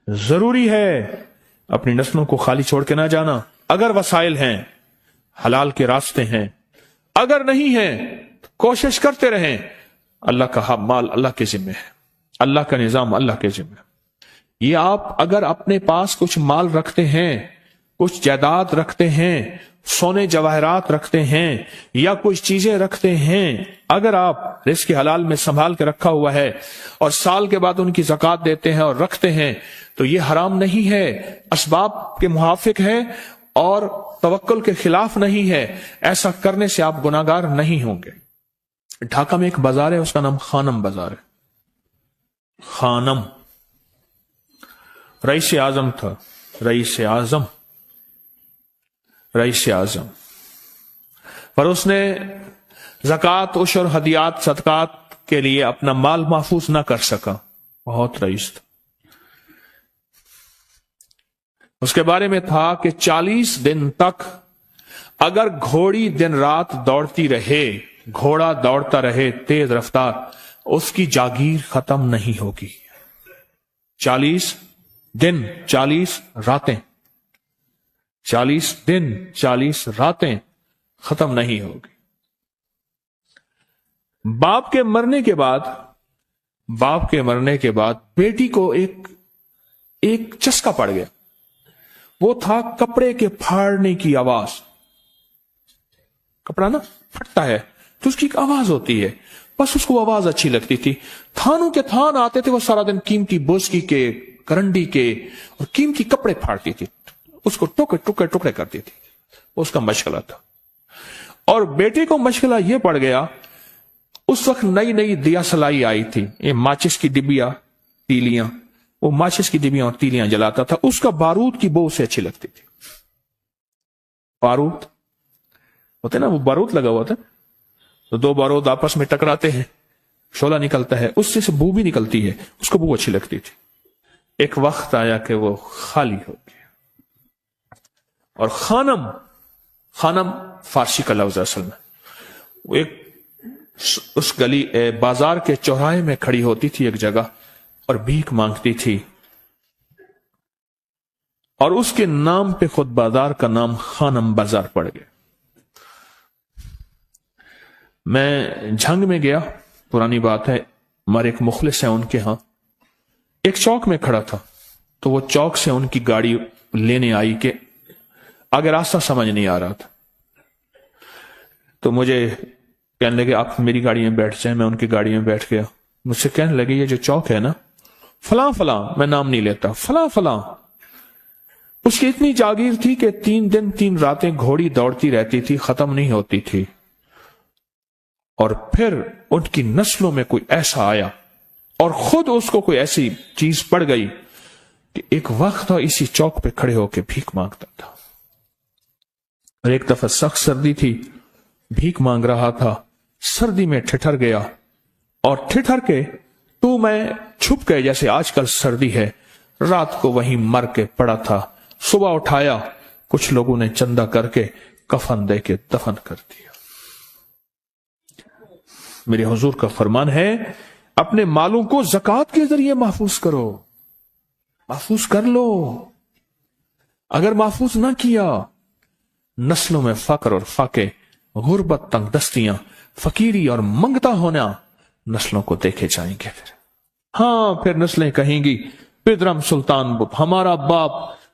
ضروری ہے اپنی نسلوں کو خالی چھوڑ کے نہ جانا. اگر وسائل ہیں، حلال کے راستے ہیں، اگر نہیں ہیں کوشش کرتے رہیں. اللہ کا مال اللہ کے ذمہ ہے، اللہ کا نظام اللہ کے ذمہ ہے. یہ آپ اگر اپنے پاس کچھ مال رکھتے ہیں، کچھ جائیداد رکھتے ہیں، سونے جواہرات رکھتے ہیں یا کچھ چیزیں رکھتے ہیں، اگر آپ رزق حلال میں سنبھال کے رکھا ہوا ہے اور سال کے بعد ان کی زکوٰۃ دیتے ہیں اور رکھتے ہیں تو یہ حرام نہیں ہے، اسباب کے موافق ہے اور توکل کے خلاف نہیں ہے. ایسا کرنے سے آپ گناہگار نہیں ہوں گے. ڈھاکہ میں ایک بازار ہے، اس کا نام خانم بازار ہے. خانم رئیس اعظم تھا، رئیس اعظم پر اس نے زکوٰۃ، عشر، ہدیات، صدقات کے لیے اپنا مال محفوظ نہ کر سکا. بہت رئیس تھا. اس کے بارے میں تھا کہ 40 دن تک اگر گھوڑی دن رات دوڑتی رہے، گھوڑا دوڑتا رہے تیز رفتار، اس کی جاگیر ختم نہیں ہوگی. 40 دن 40 راتیں، 40 دن 40 راتیں ختم نہیں ہوگی. باپ کے مرنے کے بعد بیٹی کو ایک چسکا پڑ گیا. وہ تھا کپڑے کے پھاڑنے کی آواز. کپڑا نا پھٹتا ہے تو اس کی ایک آواز ہوتی ہے، بس اس کو آواز اچھی لگتی تھی. تھانوں کے تھان آتے تھے، وہ سارا دن قیمتی بوسکی کے، کرنڈی کے اور قیمتی کپڑے پھاڑتی تھی، اس کو ٹکڑے کرتی تھی. اس کا مشغلہ تھا. اور بیٹے کو مشغلہ یہ پڑ گیا، اس وقت نئی دیا سلائی آئی تھی، یہ ماچس کی ڈبیاں، تیلیاں، وہ ماچس کی ڈبیاں اور تیلیاں جلاتا تھا. اس کا بارود کی بو اسے اچھی لگتی تھی. بارود ہوتے نا، وہ بارود لگا ہوا تھا تو 2 بارود آپس میں ٹکراتے ہیں، شعلہ نکلتا ہے، اس سے بو بھی نکلتی ہے، اس کو بو اچھی لگتی تھی. ایک وقت آیا کہ وہ خالی ہو گیا. اور خانم فارسی کا لفظ اصل میں، وہ ایک اس گلی بازار کے چوراہے میں کھڑی ہوتی تھی ایک جگہ اور بھیک مانگتی تھی، اور اس کے نام پہ خود بازار کا نام خانم بازار پڑ گیا. میں جھنگ میں گیا، پرانی بات ہے، ہمارے ایک مخلص ہیں ان کے ہاں، ایک چوک میں کھڑا تھا تو وہ چوک سے ان کی گاڑی لینے آئی کہ آگے راستہ سمجھ نہیں آ رہا تھا. تو مجھے کہنے لگے آپ میری گاڑی میں بیٹھ جائیں. میں ان کی گاڑی میں بیٹھ گیا. مجھ سے کہنے لگے یہ جو چوک ہے نا، فلاں فلاں، میں نام نہیں لیتا، فلاں فلاں، اس کی اتنی جاگیر تھی کہ 3 دن 3 راتیں گھوڑی دوڑتی رہتی تھی، ختم نہیں ہوتی تھی. اور پھر ان کی نسلوں میں کوئی ایسا آیا اور خود اس کو کوئی ایسی چیز پڑ گئی کہ ایک وقت اسی چوک پہ کھڑے ہو کے بھیک مانگتا تھا. اور ایک دفعہ سخت سردی تھی، بھیک مانگ رہا تھا، سردی میں ٹھٹر گیا اور ٹھٹر کے تو میں چھپ گئے جیسے آج کل سردی ہے. رات کو وہیں مر کے پڑا تھا. صبح اٹھایا، کچھ لوگوں نے چندہ کر کے کفن دے کے دفن کر دیا. میرے حضور کا فرمان ہے اپنے مالوں کو زکوٰۃ کے ذریعے محفوظ کرو، محفوظ کر لو. اگر محفوظ نہ کیا، نسلوں میں فقر اور فاقے، غربت، تنگ دستیاں، فقیری اور منگتا ہونا نسلوں کو دیکھے جائیں گے. پھر نسلیں کہیں گی پدرم سلطان ہمارا باپ،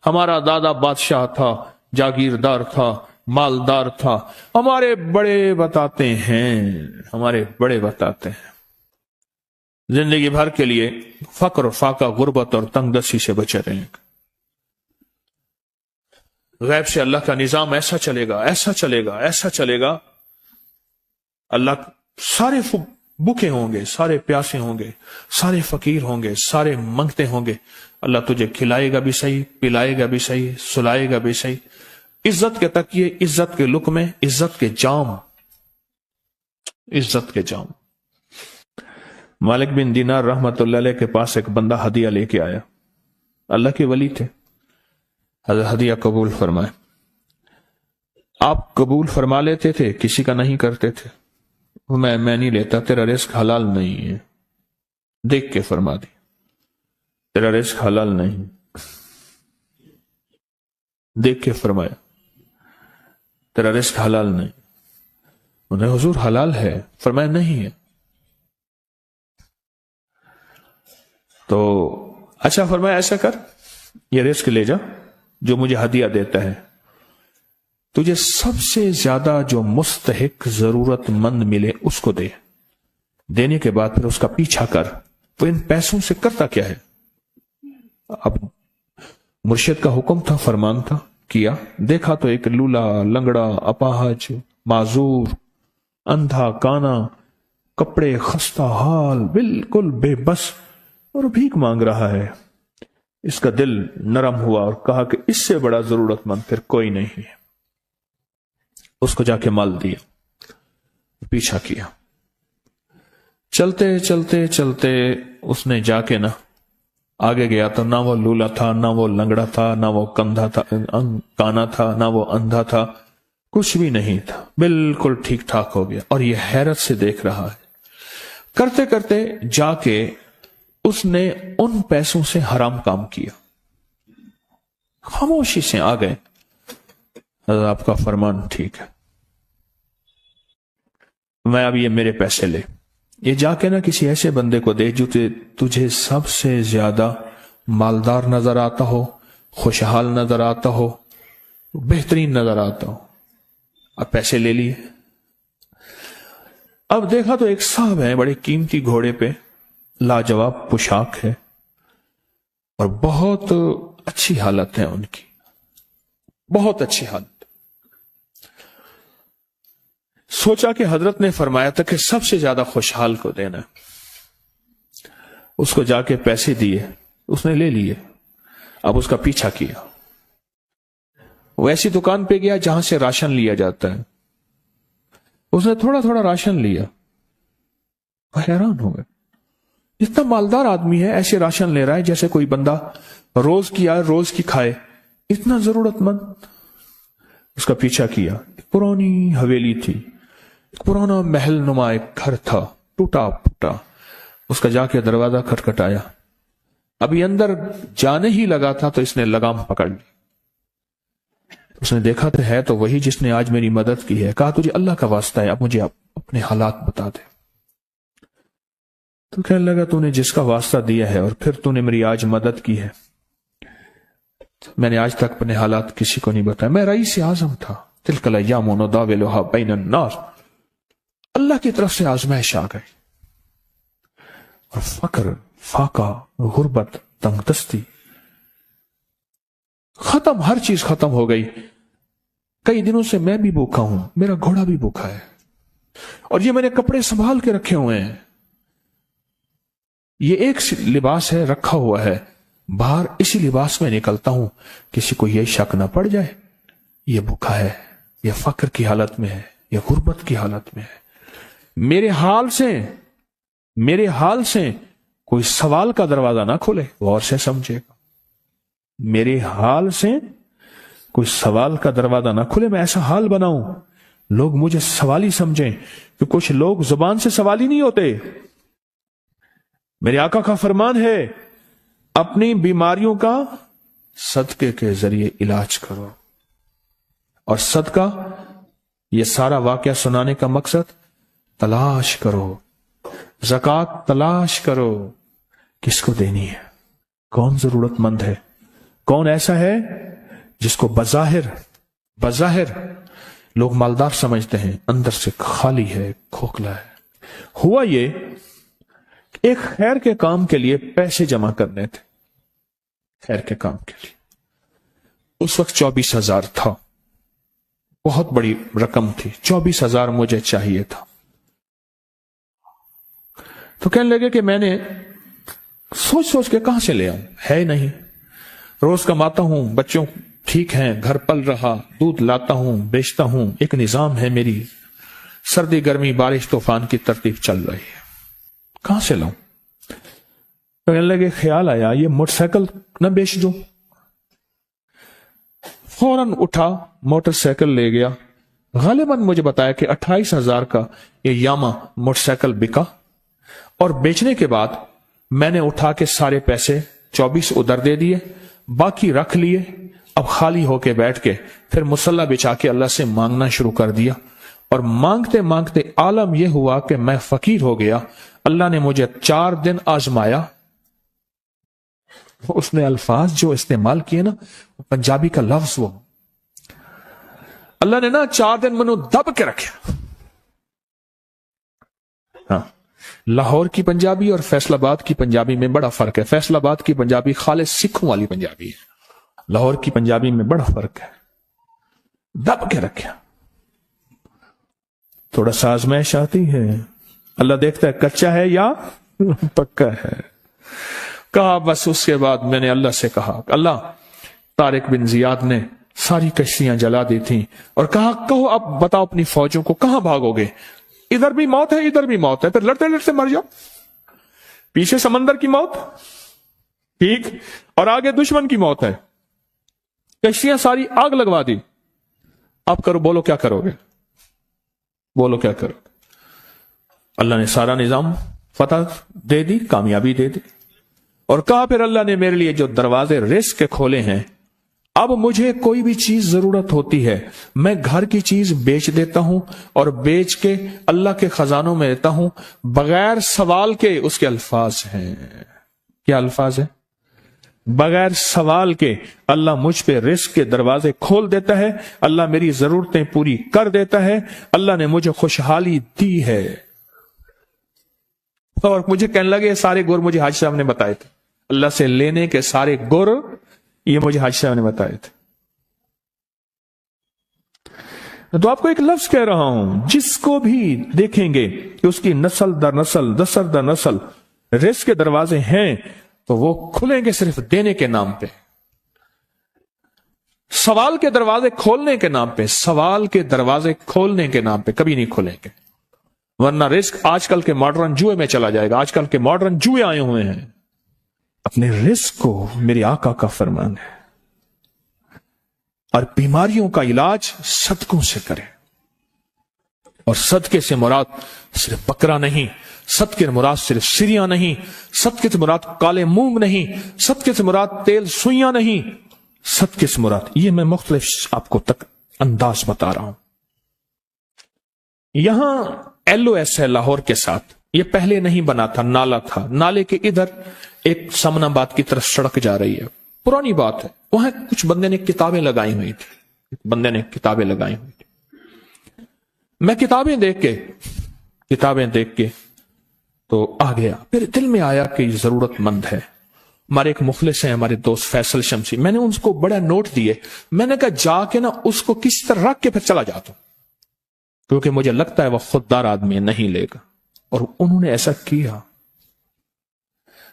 ہمارا دادا بادشاہ تھا، جاگیردار تھا، مالدار تھا. ہمارے بڑے بتاتے ہیں زندگی بھر کے لیے فقر اور فاقہ، غربت اور تنگ دستی سے بچے رہیں. غیب سے اللہ کا نظام ایسا چلے گا. اللہ سارے بھوکے ہوں گے، سارے پیاسے ہوں گے، سارے فقیر ہوں گے، سارے منگتے ہوں گے. اللہ تجھے کھلائے گا بھی صحیح، پلائے گا بھی صحیح، سلائے گا بھی صحیح. عزت کے تکیے، عزت کے لقمے، عزت کے جام. مالک بن دینار رحمت اللہ علیہ کے پاس ایک بندہ ہدیہ لے کے آیا. اللہ کے ولی تھے. ہدیہ قبول فرمائے. آپ قبول فرما لیتے تھے، کسی کا نہیں کرتے تھے. میں نہیں لیتا، تیرا رزق حلال نہیں ہے. دیکھ کے فرما دی، تیرا رزق حلال نہیں. دیکھ کے فرمایا تیرا رزق حلال نہیں. انہیں حضور حلال ہے. فرمایا نہیں ہے. تو اچھا فرمایا ایسا کر یہ رزق لے جا جو مجھے ہدیہ دیتا ہے, تجھے سب سے زیادہ جو مستحق ضرورت مند ملے اس کو دے. دینے کے بعد پھر اس کا پیچھا کر. وہ ان پیسوں سے کرتا کیا ہے؟ اب مرشد کا حکم تھا, فرمان تھا, کیا. دیکھا تو ایک لولا, لنگڑا, اپاہج, معذور, اندھا, کانا, کپڑے خستہ حال, بالکل بے بس, اور بھیک مانگ رہا ہے. اس کا دل نرم ہوا اور کہا کہ اس سے بڑا ضرورت مند پھر کوئی نہیں ہے. اس کو جا کے مال دیا, پیچھا کیا. چلتے چلتے چلتے اس نے جا کے آگے گیا تو نہ وہ لولا تھا, نہ وہ لنگڑا تھا, نہ وہ کندھا تھا, کانا تھا, نہ وہ اندھا تھا, کچھ بھی نہیں تھا. بالکل ٹھیک ٹھاک ہو گیا اور یہ حیرت سے دیکھ رہا ہے. کرتے کرتے جا کے اس نے ان پیسوں سے حرام کام کیا. خاموشی سے آ گئے, آپ کا فرمان ٹھیک ہے, میں اب یہ میرے پیسے لے, یہ جا کے کسی ایسے بندے کو دے جو تجھے سب سے زیادہ مالدار نظر آتا ہو, خوشحال نظر آتا ہو, بہترین نظر آتا ہو. اب پیسے لے لیے. اب دیکھا تو ایک صاحب ہیں, بڑے قیمتی گھوڑے پہ, لاجواب پوشاک ہے اور بہت اچھی حالت ہے ان کی, بہت اچھی حالت. سوچا کہ حضرت نے فرمایا تھا کہ سب سے زیادہ خوشحال کو دینا. اس کو جا کے پیسے دیے, اس نے لے لیے. اب اس کا پیچھا کیا. وہ ایسی دکان پہ گیا جہاں سے راشن لیا جاتا ہے. اس نے تھوڑا تھوڑا راشن لیا. وہ حیران ہو گئے, اتنا مالدار آدمی ہے, ایسے راشن لے رہا ہے جیسے کوئی بندہ روز کی آئے روز کی کھائے, اتنا ضرورت مند. اس کا پیچھا کیا. ایک پرانی حویلی تھی, ایک پرانا محل نما ایک گھر تھا, ٹوٹا پھوٹا. اس کا جا کے دروازہ کھٹکھٹایا. ابھی اندر جانے ہی لگا تھا تو اس نے لگام پکڑ لی. اس نے دیکھا تو ہے تو وہی جس نے آج میری مدد کی ہے. کہا تجھے اللہ کا واسطہ ہے, اب مجھے اپنے حالات بتا دے. تو کہنے لگا تو نے جس کا واسطہ دیا ہے اور پھر تو نے میری آج مدد کی ہے, میں نے آج تک اپنے حالات کسی کو نہیں بتایا. میں رئیس اعظم تھا. تلک الایام نداولها بین الناس. اللہ کی طرف سے آزمائش آ گئی اور فقر, فاقہ, غربت, تنگ دستی ختم, ہر چیز ختم ہو گئی. کئی دنوں سے میں بھی بھوکا ہوں, میرا گھوڑا بھی بھوکا ہے, اور یہ میں نے کپڑے سنبھال کے رکھے ہوئے ہیں. یہ ایک لباس ہے رکھا ہوا ہے, باہر اسی لباس میں نکلتا ہوں, کسی کو یہ شک نہ پڑ جائے یہ بھوکا ہے, یہ فقر کی حالت میں ہے, یہ غربت کی حالت میں ہے. میرے حال سے کوئی سوال کا دروازہ نہ کھولے, غور سے سمجھے گا. میرے حال سے کوئی سوال کا دروازہ نہ کھلے, میں ایسا حال بناؤں لوگ مجھے سوالی سمجھیں, کہ کچھ لوگ زبان سے سوالی نہیں ہوتے. میرے آقا کا فرمان ہے اپنی بیماریوں کا صدقے کے ذریعے علاج کرو. اور صدقہ, یہ سارا واقعہ سنانے کا مقصد, تلاش کرو, زکوٰۃ تلاش کرو, کس کو دینی ہے, کون ضرورت مند ہے, کون ایسا ہے جس کو بظاہر لوگ مالدار سمجھتے ہیں, اندر سے خالی ہے, کھوکھلا ہے. ہوا یہ ایک خیر کے کام کے لیے پیسے جمع کرنے تھے, خیر کے کام کے لیے. اس وقت 24,000 تھا, بہت بڑی رقم تھی. 24,000 مجھے چاہیے تھا. تو کہنے لگے کہ میں نے سوچ کے کہاں سے لے آؤں, ہے نہیں. روز کماتا ہوں, بچوں ٹھیک ہیں, گھر پل رہا, دودھ لاتا ہوں, بیچتا ہوں, ایک نظام ہے میری, سردی گرمی بارش طوفان کی ترتیب چل رہی ہے, کہاں سے لاؤں. کہنے لگے خیال آیا یہ موٹر سائیکل نہ بیچ دوں. فوراً اٹھا, موٹر سائیکل لے گیا. غالباً مجھے بتایا کہ 28,000 کا یہ یاما موٹر سائیکل بکا, اور بیچنے کے بعد میں نے اٹھا کے سارے پیسے 24 ادھر دے دیے, باقی رکھ لیے, اب خالی ہو کے بیٹھ کے پھر مصلی بچھا کے اللہ سے مانگنا شروع کر دیا، اور مانگتے مانگتے عالم یہ ہوا کہ میں فقیر ہو گیا۔ اللہ نے مجھے 4 دن آزمایا۔ اس نے الفاظ جو استعمال کیے نا، پنجابی کا لفظ، وہ اللہ نے نا 4 دن منو دب کے رکھا۔ ہاں، لاہور کی پنجابی اور فیصل آباد کی پنجابی میں بڑا فرق ہے۔ فیصل آباد کی پنجابی خالص سکھوں والی پنجابی ہے، لاہور کی پنجابی میں بڑا فرق ہے۔ دب کے رکھا، تھوڑا سا آزمائش آتی ہے، اللہ دیکھتا ہے کچا ہے یا پکا ہے۔ کہا بس اس کے بعد میں نے اللہ سے کہا، اللہ، طارق بن زیاد نے ساری کشتیاں جلا دی تھیں، اور کہا کہو اب بتاؤ اپنی فوجوں کو کہاں بھاگو گے؟ ادھر بھی موت ہے، ادھر بھی موت ہے، پھر لڑتے لڑتے مر جاؤ۔ پیچھے سمندر کی موت، ٹھیک، اور آگے دشمن کی موت ہے، کشتیاں ساری آگ لگوا دی، اب کرو، بولو کیا کرو گے؟ بولو کیا کرو؟ اللہ نے سارا نظام فتح دے دی، کامیابی دے دی، اور کہا پھر اللہ نے میرے لیے جو دروازے رزق کے کھولے ہیں، اب مجھے کوئی بھی چیز ضرورت ہوتی ہے، میں گھر کی چیز بیچ دیتا ہوں اور بیچ کے اللہ کے خزانوں میں دیتا ہوں بغیر سوال کے۔ اس کے الفاظ ہیں، کیا الفاظ ہیں؟ بغیر سوال کے اللہ مجھ پہ رزق کے دروازے کھول دیتا ہے، اللہ میری ضرورتیں پوری کر دیتا ہے، اللہ نے مجھے خوشحالی دی ہے۔ اور مجھے کہنے لگے سارے گر مجھے حاجی صاحب نے بتائے تھے، اللہ سے لینے کے سارے گر یہ مجھے حاجی صاحب نے بتائے تھے۔ تو آپ کو ایک لفظ کہہ رہا ہوں، جس کو بھی دیکھیں گے کہ اس کی نسل در نسل، نسل در نسل رزق کے دروازے ہیں، تو وہ کھلیں گے صرف دینے کے نام پہ، سوال کے دروازے کھولنے کے نام پہ، سوال کے دروازے کھولنے کے نام پہ کبھی نہیں کھلیں گے، ورنہ رزق آج کل کے ماڈرن جوئے میں چلا جائے گا۔ آج کل کے ماڈرن جوئے آئے ہوئے ہیں، اپنے رزق کو میرے آقا کا فرمان ہے، اور بیماریوں کا علاج صدقوں سے کریں، اور صدقے سے مراد صرف بکرا نہیں، صدقے سے مراد صرف سریاں نہیں، صدقے سے مراد کالے مونگ نہیں، صدقے سے مراد تیل سوئیاں نہیں، صدقے سے مراد یہ میں مختلف آپ کو تک انداز بتا رہا ہوں۔ یہاں LOS ہے لاہور کے ساتھ، یہ پہلے نہیں بنا تھا، نالا تھا، نالے کے ادھر ایک سمن آباد کی طرف سڑک جا رہی ہے، پرانی بات ہے، وہاں کچھ بندے نے کتابیں لگائی ہوئی تھی، میں کتابیں دیکھ کے تو آ گیا، پھر دل میں آیا کہ یہ ضرورت مند ہے۔ ہمارے ایک مخلص ہیں، ہمارے دوست فیصل شمسی، میں نے ان کو بڑا نوٹ دیے، میں نے کہا جا کے نا اس کو کس طرح رکھ کے پھر چلا جاتا ہوں، کیونکہ مجھے لگتا ہے وہ خوددار آدمی نہیں لے گا، اور انہوں نے ایسا کیا۔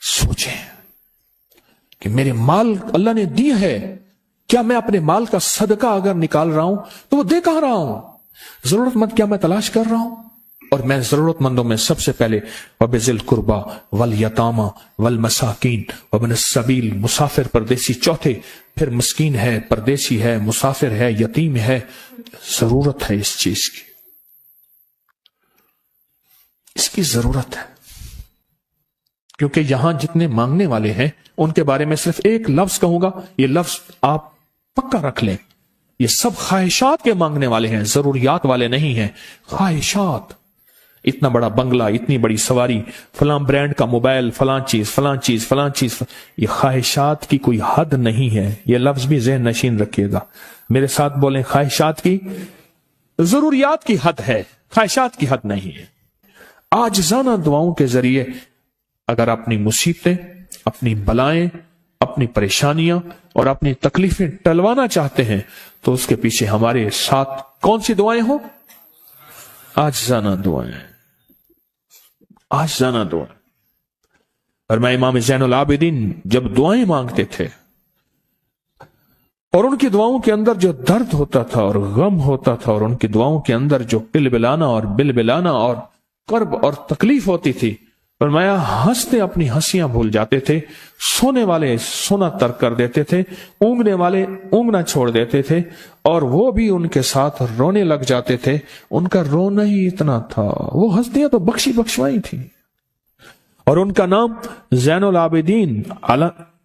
سوچیں کہ میرے مال اللہ نے دی ہے، کیا میں اپنے مال کا صدقہ اگر نکال رہا ہوں تو وہ دے کہاں رہا ہوں؟ ضرورت مند کیا میں تلاش کر رہا ہوں؟ اور میں ضرورت مندوں میں سب سے پہلے وَبِذِي الْقُرْبَى وَالْيَتَامَى وَالْمَسَاكِينَ وَابْنِ السَّبِيلِ، مسافر پردیسی چوتھے، پھر مسکین ہے، پردیسی ہے، مسافر ہے، یتیم ہے، ضرورت ہے اس چیز کی، اس کی ضرورت ہے، کیونکہ یہاں جتنے مانگنے والے ہیں ان کے بارے میں صرف ایک لفظ کہوں گا، یہ لفظ آپ پکا رکھ لیں، یہ سب خواہشات کے مانگنے والے ہیں، ضروریات والے نہیں ہیں، خواہشات۔ اتنا بڑا بنگلہ، اتنی بڑی سواری، فلاں برانڈ کا موبائل، فلاں چیز، یہ خواہشات کی کوئی حد نہیں ہے، یہ لفظ بھی ذہن نشین رکھیے گا، میرے ساتھ بولیں، خواہشات کی، ضروریات کی حد ہے، خواہشات کی حد نہیں ہے۔ عاجزانہ دعاؤں کے ذریعے اگر اپنی مصیبتیں، اپنی بلائیں، اپنی پریشانیاں اور اپنی تکلیفیں ٹلوانا چاہتے ہیں تو اس کے پیچھے ہمارے ساتھ کون سی دعائیں ہوں؟ عاجزانہ دعائیں، عاجزانہ دعائیں۔ اور میں امام زین العابدین جب دعائیں مانگتے تھے اور ان کی دعاؤں کے اندر جو درد ہوتا تھا اور غم ہوتا تھا، اور ان کی دعاؤں کے اندر جو پلبلانا اور بلبلانا اور کرب اور تکلیف ہوتی تھی، فرمایا ہنستے اپنی ہنسیاں بھول جاتے تھے، سونے والے سونا ترک کر دیتے تھے، اونگنے والے اونگنا چھوڑ دیتے تھے، اور وہ بھی ان کے ساتھ رونے لگ جاتے تھے۔ ان کا رونا ہی اتنا تھا، وہ ہنسیاں تو بخشوائی تھی، اور ان کا نام زین العابدین